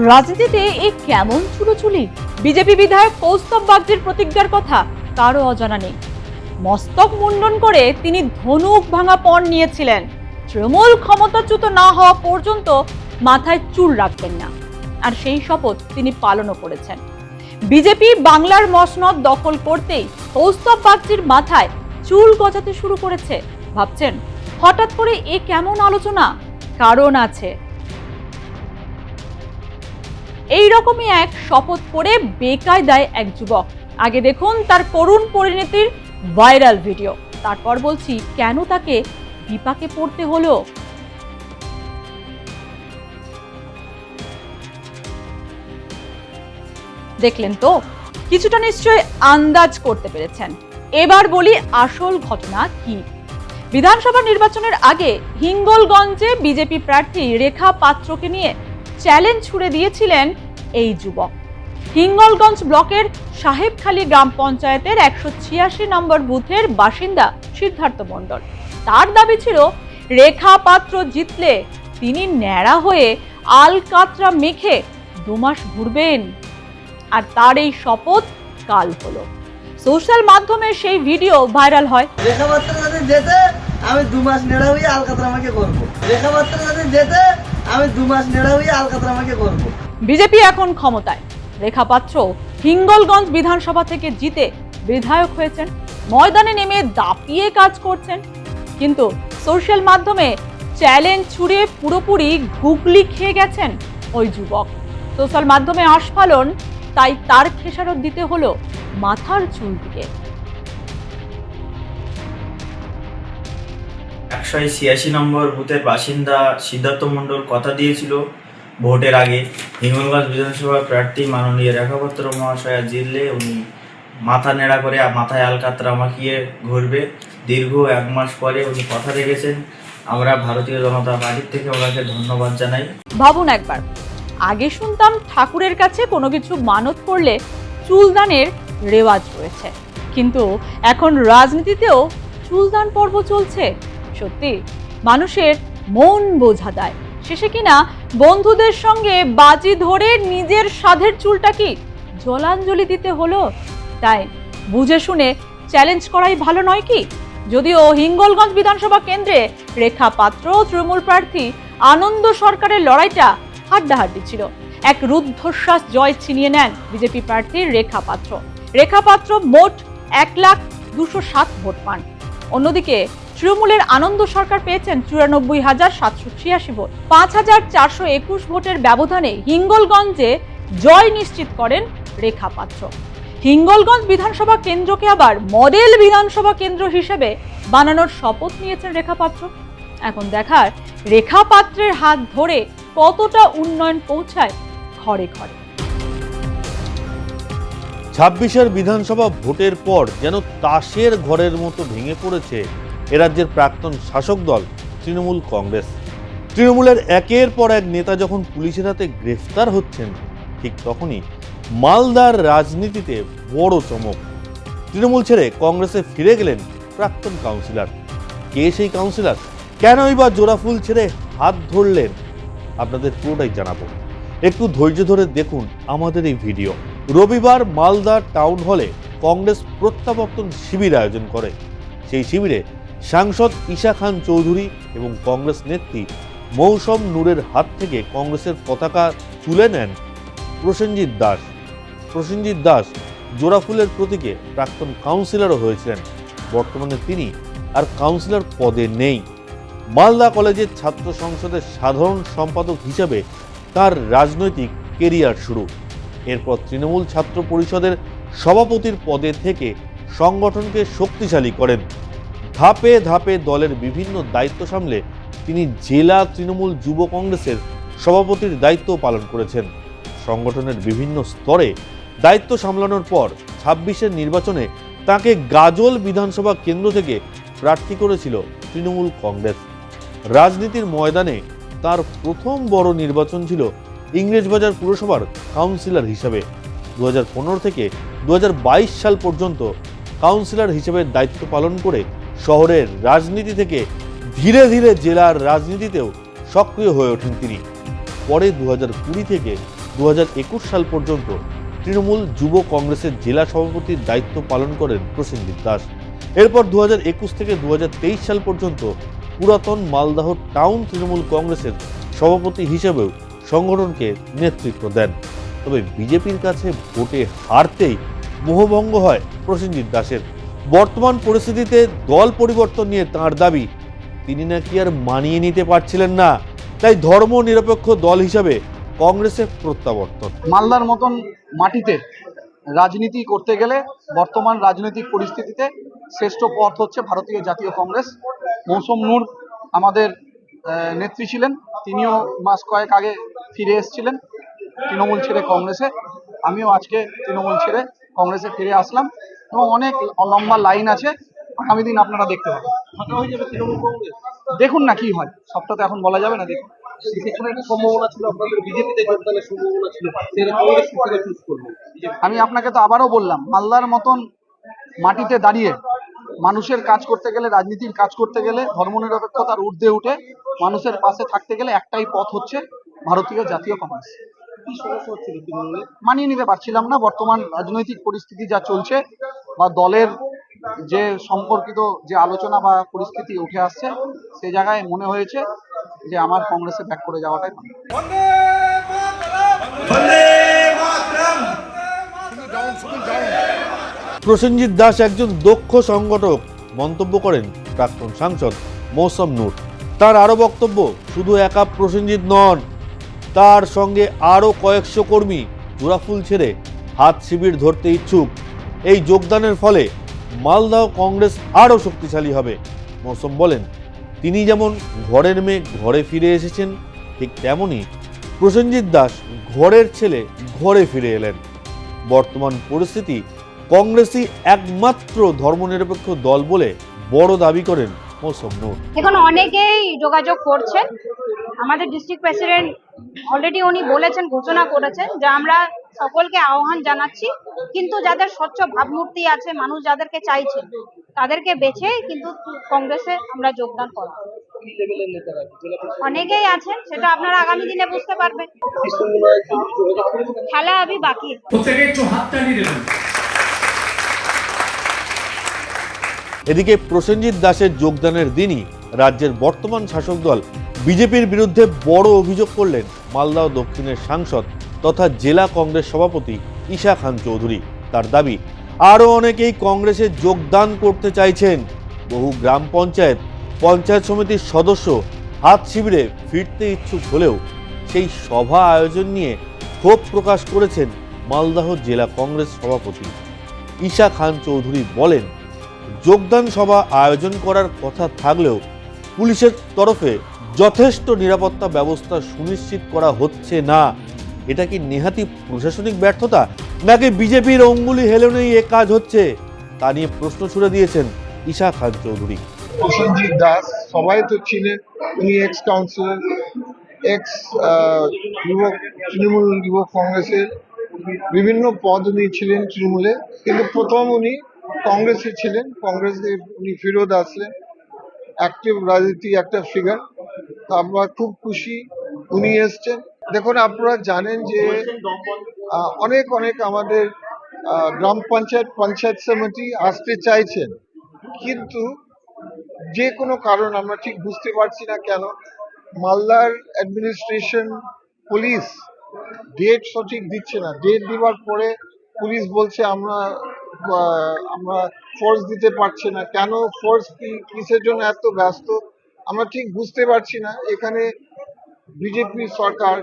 রাজনীতিতে এই কেমন চুলোচুলি? বিজেপি বিধায়ক কৌস্তব বাগচির প্রতিজ্ঞার কথা কারো অজানা নেই। মস্তক মুন্ডন করে তিনি ধনুক ভাঙা পণ নিয়েছিলেন। তৃণমূল ক্ষমতাচ্যুত না হওয়া পর্যন্ত মাথায় চুল রাখবেন না, আর সেই শপথ তিনি পালনও করেছেন। বিজেপি বাংলার মসনদ দখল করতেই কৌস্তব বাগচির মাথায় চুল গজাতে শুরু করেছে। ভাবছেন হঠাৎ করে এ কেমন আলোচনা? কারণ আছে। এই রকমই এক শপথ করে বেকায়দায় এক যুবক। আগে দেখুন তার করুণ পরিণতির ভাইরাল ভিডিও, তারপর বলছি কেন তাকে বিপাকে পড়তে হলো। দেখলেন তো, কিছুটা নিশ্চয় আন্দাজ করতে পেরেছেন। এবার বলি আসল ঘটনা কি। বিধানসভা নির্বাচনের আগে হিঙ্গলগঞ্জে বিজেপি প্রার্থী রেখা পাত্রকে নিয়ে চ্যালেঞ্জ ছুড়ে দিয়েছিলেন এই যুবক। হিঙ্গলগঞ্জ ব্লকের সাহেবখালী গ্রাম পঞ্চায়েতের 186 নম্বর বুথের বাসিন্দা সিদ্ধার্থ মণ্ডল। তার দাবি ছিল রেখা পাত্র জিতলে তিনি ন্যাড়া হয়ে আলকাতরা মেখে 2 মাস ঘুরবেন। আর তার এই শপথ কাল হলো। সোশ্যাল মাধ্যমে সেই ভিডিও ভাইরাল হয়। রেখা পাত্র যদি যেতে আমি 2 মাস নেড়া হয়ে আলকাতরা আমাকে করব। রেখা পাত্র যদি যেতে আমি 2 মাস নেড়া হয়ে আলকাতরা আমাকে করব। বিজেপি এখন ক্ষমতায়। রেখা পাত্র হিঙ্গলগঞ্জ বিধানসভা থেকে জিতে বিধায়ক হয়েছেন, ময়দানে নেমে দাপিয়ে কাজ করছেন। কিন্তু সোশ্যাল মাধ্যমে চ্যালেঞ্জ ছুড়ে পুরোপুরি গুগলি খেয়ে গেছেন ওই যুবক। সোশ্যাল মাধ্যমে আস্ফালন, তাই তার খেসারত দিতে হলো মাথার চুল দিয়ে। 186 নম্বর বুথের বাসিন্দা সিদ্ধার্থ মণ্ডল কথা দিয়েছিল ভোটের আগে হিঙ্গলগঞ্জ বিধানসভা প্রার্থী মাননীয় রেখা পাত্র মহাশয়া জিতলে উনি মাথা নেড়া করে মাথায় আলকাতরা মাখিয়ে ঘুরবে। দীর্ঘ 1 মাস পরে উনি কথা রেখেছেন। আমরা ভারতীয় জনতা পার্টির থেকে ওনাকে ধন্যবাদ জানাই। ভাবুন একবার, আগে শুনতাম ঠাকুরের কাছে কোনো কিছু মানত করলে চুলদানের রেওয়াজ রয়েছে, কিন্তু এখন রাজনীতিতেও চুলদান পর্ব চলছে। সত্যি মানুষের মন বোঝা দেয়। শেষে কিনা বন্ধুদের সঙ্গে বাজি ধরে নিজের সাধের চুলটা কি জলাঞ্জলি দিতে হলো। তাই বুঝে শুনে চ্যালেঞ্জ করাই ভালো নয় কি? যদিও হিঙ্গলগঞ্জ বিধানসভা কেন্দ্রে রেখা পাত্র তৃণমূল প্রার্থী আনন্দ সরকারের লড়াইটা হাড্ডাহাড্ডি ছিল। এক রুদ্ধশ্বাস জয় ছিনিয়ে নেন বিজেপি প্রার্থী রেখা পাত্র। রেখা পাত্র মোট 1,02,07 ভোট পান। অন্যদিকে তৃণমূলের আনন্দ সরকার পেয়েছেন 94,786 ভোট। 5,421 ভোটের ব্যবধানে হিঙ্গলগঞ্জে জয় নিশ্চিত করেন রেখা পাত্র। হিঙ্গলগঞ্জ বিধানসভা কেন্দ্রকে আবার মডেল বিধানসভা কেন্দ্র হিসেবে বানানোর শপথ নিয়েছেন রেখা পাত্র। এখন দেখার রেখা পাত্রের হাত ধরে কতটা উন্নয়ন পৌঁছায় ঘরে ঘরে। 26-এর বিধানসভা ভোটের পর যেন তাসের ঘরের মতো ভেঙে পড়েছে এরাজ্যের প্রাক্তন শাসক দল তৃণমূল কংগ্রেস। তৃণমূলের একের পর এক নেতা যখন পুলিশের হাতে গ্রেফতার হচ্ছেন, ঠিক তখনই মালদার রাজনীতিতে বড় চমক। তৃণমূল ছেড়ে কংগ্রেসে ফিরে গেলেন প্রাক্তন কাউন্সিলর। কে সেই কাউন্সিলর? কেনই বা জোড়াফুল ছেড়ে হাত ধরলেন? আপনাদের পুরোটাই জানাবো। একটু ধৈর্য ধরে দেখুন আমাদের এই ভিডিও। রবিবার মালদা টাউন হলে কংগ্রেস প্রত্যাবর্তন শিবির আয়োজন করে। সেই শিবিরে সাংসদ ঈশা খান চৌধুরী এবং কংগ্রেস নেত্রী মৌসম নূরের হাত থেকে কংগ্রেসের পতাকা তুলে নেন প্রসেনজিৎ দাস। প্রসেনজিৎ দাস জোড়াফুলের প্রতীকে প্রাক্তন কাউন্সিলরও হয়েছিলেন। বর্তমানে তিনি আর কাউন্সিলর পদে নেই। মালদা কলেজের ছাত্র সংসদের সাধারণ সম্পাদক হিসেবে তার রাজনৈতিক কেরিয়ার শুরু। এরপর তৃণমূল ছাত্র পরিষদের সভাপতির পদে থেকে সংগঠনকে শক্তিশালী করেন। ধাপে ধাপে দলের বিভিন্ন দায়িত্ব সামলে তিনি জেলা তৃণমূল যুব কংগ্রেসের সভাপতির দায়িত্ব পালন করেছেন। সংগঠনের বিভিন্ন স্তরে দায়িত্ব সামলানোর পর 26-এর নির্বাচনে তাকে গাজল বিধানসভা কেন্দ্র থেকে প্রার্থী করেছিল তৃণমূল কংগ্রেস। রাজনীতির ময়দানে তার প্রথম বড় নির্বাচন ছিল ইংরেজবাজার পুরসভার কাউন্সিলর হিসেবে। 2015 থেকে 2022 সাল পর্যন্ত কাউন্সিলর হিসেবে দায়িত্ব পালন করে শহরের রাজনীতি থেকে ধীরে ধীরে জেলার রাজনীতিতেও সক্রিয় হয়ে ওঠেন তিনি। পরে 2020 থেকে 2021 সাল পর্যন্ত তৃণমূল যুব কংগ্রেসের জেলা সভাপতির দায়িত্ব পালন করেন প্রসেনজিৎ দাস। এরপর 2021 থেকে 2023 সাল পর্যন্ত পুরাতন মালদহ টাউন তৃণমূল কংগ্রেসের সভাপতি হিসেবেও সংগঠনকে নেতৃত্ব দেন। তবে বিজেপির কাছে ভোটে হারতেই মোহভঙ্গ হয় প্রসেনজিৎ দাসের। বর্তমান পরিস্থিতিতে দল পরিবর্তন নিয়ে তাঁর দাবি, তিনি নাকি আর মানিয়ে নিতে পারছিলেন না, তাই ধর্ম নিরপেক্ষ দল হিসাবে কংগ্রেসে প্রত্যাবর্তন। মালদার মতন মাটিতে রাজনীতি করতে গেলে বর্তমান রাজনৈতিক পরিস্থিতিতে শ্রেষ্ঠ পথ হচ্ছে ভারতীয় জাতীয় কংগ্রেস। মৌসুম নূর আমাদের নেত্রী ছিলেন, তিনিও মাস কয়েক আগে ফিরে এসেছিলেন তৃণমূল ছেড়ে কংগ্রেসে। আমিও আজকে তৃণমূল ছেড়ে কংগ্রেসে ফিরে আসলাম এবং অনেক লম্বা লাইন আছে, আগামী দিন আপনারা দেখতে পাবেন। দেখুন না কি হয়, সবটা তো এখন বলা যাবে না। দেখুন, সম্ভাবনা ছিল আপনাদের বিজেপিতে যোগদানের সম্ভাবনা ছিল, আমি আপনাকে তো আবারও বললাম, মালদার মতন মাটিতে দাঁড়িয়ে মানুষের কাজ করতে গেলে, রাজনীতির কাজ করতে গেলে, ধর্মনিরপেক্ষতার ঊর্ধ্বে উঠে মানুষের পাশে থাকতে গেলে একটাই পথ হচ্ছে ভারতীয় জাতীয় কংগ্রেস। কি সমস্যা হচ্ছিল তৃণমূলে? মানিয়ে নিতে পারছিলাম না বর্তমান রাজনৈতিক পরিস্থিতি যা চলছে বা দলের যে সম্পর্কিত যে আলোচনা বা পরিস্থিতি উঠে আসছে, সে জায়গায় মনে হয়েছে যে আমার কংগ্রেসে ব্যাক করে যাওয়াটাই ভালো। প্রসেনজিৎ দাস একজন দক্ষ সংগঠক মন্তব্য করেন প্রাক্তন সাংসদ মৌসুম নূর। তার আরও বক্তব্য, শুধু একা প্রসেনজিৎ নন, তার সঙ্গে আরও কয়েকশো কর্মী জোড়াফুল ছেড়ে হাত শিবির ধরতে ইচ্ছুক। এই যোগদানের ফলে মালদহ কংগ্রেস আরও শক্তিশালী হবে। মৌসুম বলেন, তিনি যেমন ঘরের মেয়ে ঘরে ফিরে এসেছেন, ঠিক তেমনই প্রসেনজিৎ দাস ঘরের ছেলে ঘরে ফিরে এলেন। বর্তমান পরিস্থিতি কংগ্রেসই একমাত্র ধর্মনিরপেক্ষ দল বলে বড় দাবি করেন মৌসুম নূর। এখন অনেকেই যোগাযোগ করছেন, আমাদের ডিস্ট্রিক্ট প্রেসিডেন্ট অলরেডি উনি বলেছেন, ঘোষণা করেছেন যে আমরা সকলকে আহ্বান জানাচ্ছি, কিন্তু যাদের স্বচ্ছ ভাবমূর্তি আছে, মানুষ যাদেরকে চাইছে তাদেরকে বেছে কিন্তু কংগ্রেসে আমরা যোগদান করব। অনেকেই আছেন, সেটা আপনারা আগামী দিনে বুঝতে পারবেন। খেলা আবি বাকি। এদিকে প্রসেনজিৎ দাসের যোগদানের দিনই রাজ্যের বর্তমান শাসক দল বিজেপির বিরুদ্ধে বড় অভিযোগ করলেন মালদহ দক্ষিণের সাংসদ তথা জেলা কংগ্রেস সভাপতি ঈশা খান চৌধুরী। তার দাবি, আরও অনেকেই কংগ্রেসে যোগদান করতে চাইছেন। বহু গ্রাম পঞ্চায়েত, পঞ্চায়েত সমিতির সদস্য হাত শিবিরে ফিরতে ইচ্ছুক হলেও সেই সভা আয়োজন নিয়ে ক্ষোভ প্রকাশ করেছেন মালদহ জেলা কংগ্রেস সভাপতি ঈশা খান চৌধুরী। বলেন, যোগদান সভা আয়োজন করার কথা থাকলেও পুলিশের তরফে যথেষ্ট নিরাপত্তা ব্যবস্থা সুনিশ্চিত করা হচ্ছে না। এটা কি নেহাতি প্রশাসনিক ব্যর্থতা, নাকি বিজেপির অঙ্গুলি হেলনেই এ কাজ হচ্ছে, তা নিয়ে প্রশ্ন ছুড়ে দিয়েছেন ঈশা খান চৌধুরী। প্রসেনজিৎ দাস সবাই তো ছিলেন, উনি এক্স কাউন্সিলর, এক্স তৃণমূল যুব কংগ্রেসের বিভিন্ন পদ উনি ছিলেন তৃণমূলে, কিন্তু প্রথম উনি কংগ্রেসে ছিলেন, কংগ্রেসে উনি ফেরত আসলেন, অ্যাক্টিভ রাজনীতি একটা ফিগার। আমরা খুব খুশি উনি এসছেন। দেখুন, আপনারা জানেন যে অনেক আমাদের গ্রাম পঞ্চায়েত, পঞ্চায়েত সমিতি আসতে চাইছেন, কিন্তু যে কোনো কারণ আমরা ঠিক বুঝতে পারছি না কেন মালদার অ্যাডমিনিস্ট্রেশন, পুলিশ ডেট সঠিক দিচ্ছে না। ডেট দেওয়ার পরে পুলিশ বলছে আমরা ফোর্স দিতে পারছে না। কেন ফোর্স, কিসের জন্য এত ব্যস্ত আমরা ঠিক বুঝতে পারছি না। এখানে বিজেপি সরকার,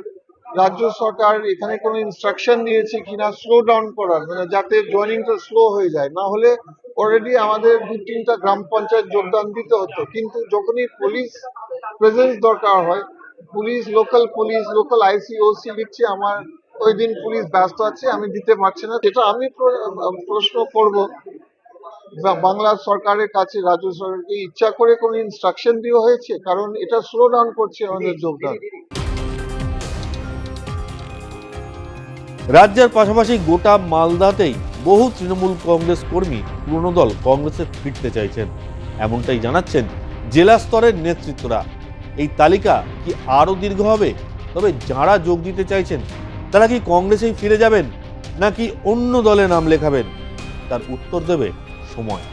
রাজ্য সরকার এখানে কোনো ইনস্ট্রাকশন দিয়েছে কিনা স্লো ডাউন করার, মানে যাতে জয়েনিংটা স্লো হয়ে যায়। না হলে অলরেডি আমাদের 2-3টা গ্রাম পঞ্চায়েত যোগদান দিতে হতো, কিন্তু যখনই পুলিশ প্রেজেন্স দরকার হয়, লোকাল আইসি ওসি লিখছে আমার ওই দিন পুলিশ ব্যস্ত আছে, আমি দিতে পারছি না। এটা আমি প্রশ্ন করব বাংলা সরকারের কাছে, রাজ্য সরকারকে ইচ্ছা করে কোনো ইনস্ট্রাকশন দেওয়া হয়েছে? কারণ এটা স্লো ডাউন করছে আমাদের যোগদান। রাজ্যের পাশাপাশি গোটা মালদাতেই বহু তৃণমূল কংগ্রেস কর্মী পুরনো দল কংগ্রেসে ফিরতে চাইছেন, এমনটাই জানাচ্ছেন জেলা স্তরের নেতৃত্বরা। এই তালিকা কি আরও দীর্ঘ হবে? তবে যাঁরা যোগ দিতে চাইছেন তারা কি কংগ্রেসেই ফিরে যাবেন নাকি অন্য দলে নাম লেখাবেন, তার উত্তর দেবে সময়।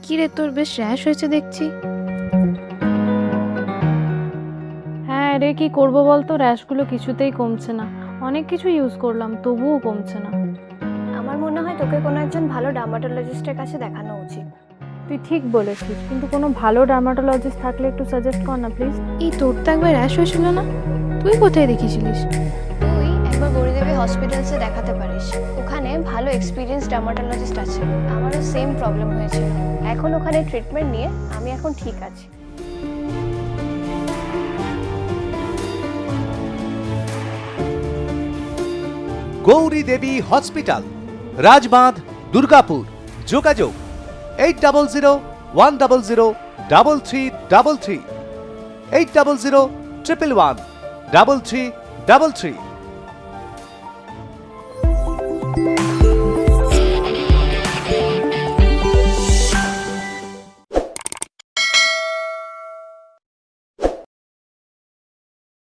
কি রে, তোর বেশ র্যাশ হয়েছে দেখছি। হ্যাঁ রে, কি করব বলতো, র্যাশগুলো কিছুতেই কমছে না। অনেক কিছু ইউজ করলাম তবুও কমছে না। আমার মনে হয় তোকে কোনো একজন ভালো ডার্মাটোলজিস্টের কাছে দেখানো উচিত। তুই ঠিক বলেছিস, কিন্তু কোনো ভালো ডার্মাটোলজিস্ট থাকলে একটু সাজেস্ট কর না প্লিজ। এই তোর তো একবার র্যাশ হয়েছিল না, তুই কোথায় দেখিয়েছিলিস? তুই একবার গৌরীদেবী হসপিটালসে দেখাতে পারিস, ওখানে ভালো এক্সপিরিয়েন্স ডার্মাটোলজিস্ট আছে। আমারও সেম প্রবলেম হয়েছিল, এখন ওখানে ট্রিটমেন্ট নিয়ে আমি এখন ঠিক আছি। গৌরী দেবী হসপিটাল, রাজবাঁধ, দুর্গাপুর। যোগাযোগ 8001003333, 8001113333।